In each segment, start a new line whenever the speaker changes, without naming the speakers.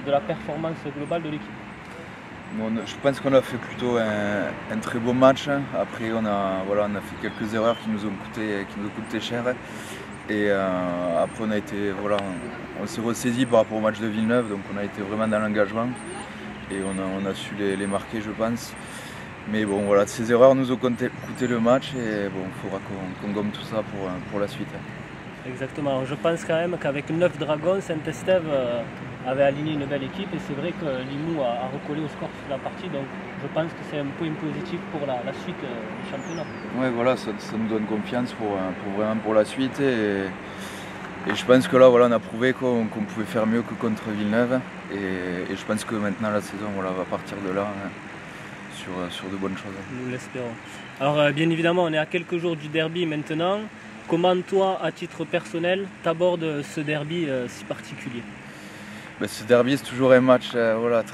de la performance globale de l'équipe?
Bon, je pense qu'on a fait plutôt un très beau match. Après, on a fait quelques erreurs qui nous ont coûté cher. Et après, on s'est ressaisi par rapport au match de Villeneuve, donc on a été vraiment dans l'engagement et on a su les marquer, je pense. Mais bon, voilà, ces erreurs nous ont coûté le match et bon, il faudra qu'on gomme tout ça pour la suite.
Exactement. Je pense quand même qu'avec 9 dragons, Saint-Estève avait aligné une belle équipe et c'est vrai que Limoux a recollé au score sur la partie. Donc je pense que c'est un point positif pour la suite du championnat.
Ouais, voilà, ça nous donne confiance vraiment pour la suite. Et je pense que là, voilà, on a prouvé qu'on pouvait faire mieux que contre Villeneuve. Et je pense que maintenant, la saison voilà, va partir de là hein, sur de bonnes choses.
Nous l'espérons. Alors bien évidemment, on est à quelques jours du derby maintenant. Comment toi, à titre personnel, t'abordes ce derby si particulier?
Ben, ce derby, c'est toujours un match voilà,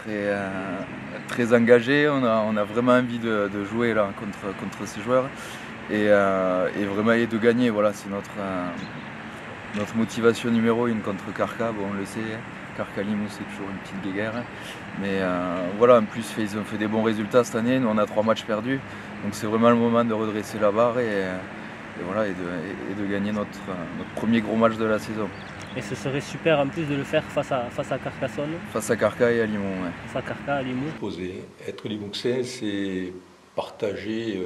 très engagé. On a vraiment envie de jouer là, contre ces joueurs et vraiment et de gagner. Voilà, c'est notre motivation numéro 1 contre Carca. Bon, on le sait, Carca Limoux, c'est toujours une petite guéguerre. Mais voilà, en plus, ils ont fait des bons résultats cette année. Nous, on a 3 matchs perdus. Donc c'est vraiment le moment de redresser la barre et de gagner notre premier gros match de la saison.
Et ce serait super en plus de le faire face à Carcassonne.
Face à Carca et à Limoux. Ouais.
Face à Carca, à Limoux.
Être Limouxin, c'est partager,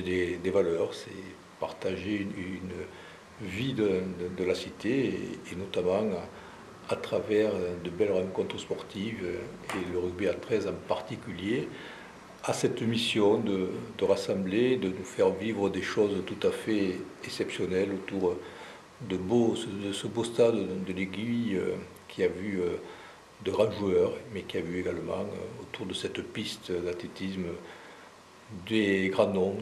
des valeurs, c'est partager une vie de la cité et notamment à travers de belles rencontres sportives et le rugby à 13 en particulier, a cette mission de rassembler, de nous faire vivre des choses tout à fait exceptionnelles autour de ce beau stade de l'Aiguille qui a vu de grands joueurs, mais qui a vu également autour de cette piste d'athlétisme des grands noms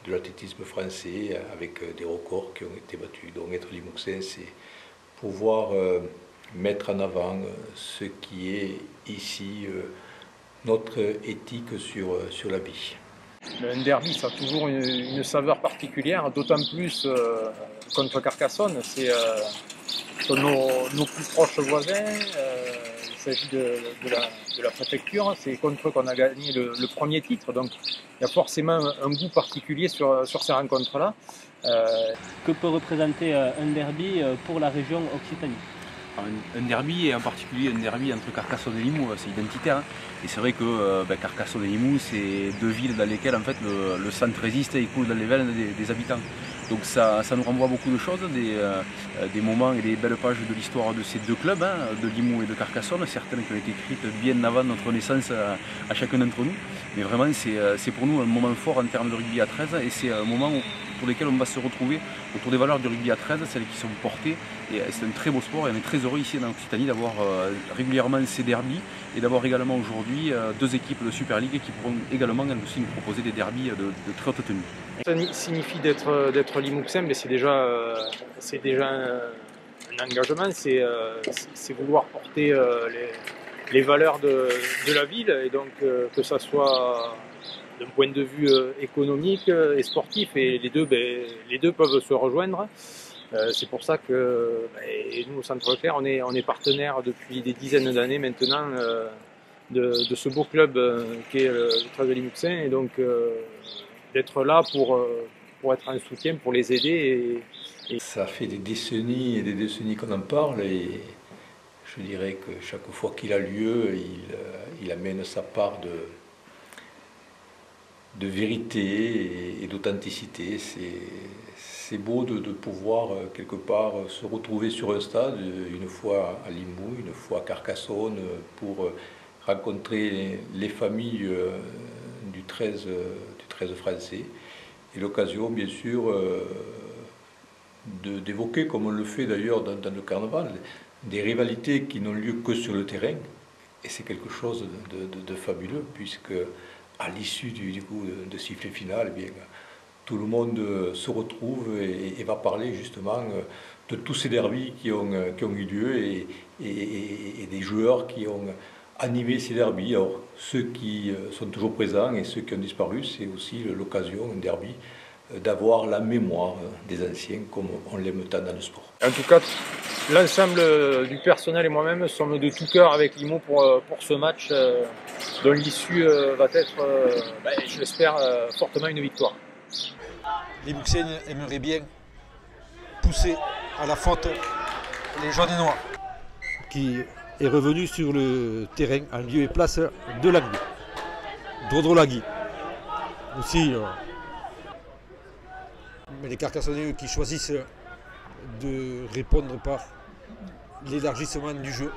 de l'athlétisme français avec des records qui ont été battus. Donc être Limouxin, c'est pouvoir mettre en avant ce qui est ici notre éthique sur la vie.
Un derby, ça a toujours une saveur particulière, d'autant plus contre Carcassonne. C'est nos plus proches voisins. Il s'agit de la préfecture. C'est contre eux qu'on a gagné le premier titre. Donc il y a forcément un goût particulier sur ces rencontres-là.
Que peut représenter un derby pour la région Occitanie?
Un derby, et en particulier un derby entre Carcassonne et Limoux, c'est identitaire. Hein. Et c'est vrai que Carcassonne et Limoux, c'est deux villes dans lesquelles en fait, le sang résiste et il coule dans les veines des habitants. Donc ça nous renvoie beaucoup de choses, des moments et des belles pages de l'histoire de ces deux clubs, hein, de Limoux et de Carcassonne, certaines qui ont été écrites bien avant notre naissance à chacun d'entre nous. Mais vraiment, c'est pour nous un moment fort en termes de rugby à 13 et c'est un moment pour lequel on va se retrouver autour des valeurs du rugby à 13, celles qui sont portées. Et c'est un très beau sport et on est très heureux ici en Occitanie d'avoir régulièrement ces derbies et d'avoir également aujourd'hui deux équipes de Super League qui pourront également aussi nous proposer des derbies de très haute tenue.
Ça signifie d'être Limouxin, mais c'est déjà un engagement, c'est vouloir porter les valeurs de la ville, et donc que ça soit d'un point de vue économique et sportif, et les deux peuvent se rejoindre. C'est pour ça que nous, au Centre Leclerc, on est partenaires depuis des dizaines d'années maintenant de ce beau club qui est le 13 de Limouxin, et donc d'être là pour être un soutien, pour les aider.
Ça fait des décennies et des décennies qu'on en parle, et je dirais que chaque fois qu'il a lieu, il amène sa part de vérité et d'authenticité. C'est beau de pouvoir quelque part se retrouver sur un stade, une fois à Limoux, une fois à Carcassonne, pour rencontrer les familles du 13 français. Et l'occasion, bien sûr, d'évoquer, comme on le fait d'ailleurs dans le carnaval, des rivalités qui n'ont lieu que sur le terrain. Et c'est quelque chose de fabuleux, puisque à l'issue du coup de sifflet final, eh bien, tout le monde se retrouve et va parler justement de tous ces derbies qui ont eu lieu et des joueurs qui ont animé ces derbies. Alors, ceux qui sont toujours présents et ceux qui ont disparu, c'est aussi l'occasion, un derby, d'avoir la mémoire des anciens comme on l'aime tant dans le sport.
En tout cas, l'ensemble du personnel et moi-même sommes de tout cœur avec Limoux pour ce match dont l'issue va être, je l'espère, fortement une victoire.
Les Mouxens aimeraient bien pousser à la faute les jaunes et noirs. Qui est revenu sur le terrain en lieu et place de Languet. Drodrolagui. Aussi, mais les Carcassonnais qui choisissent de répondre par l'élargissement du jeu.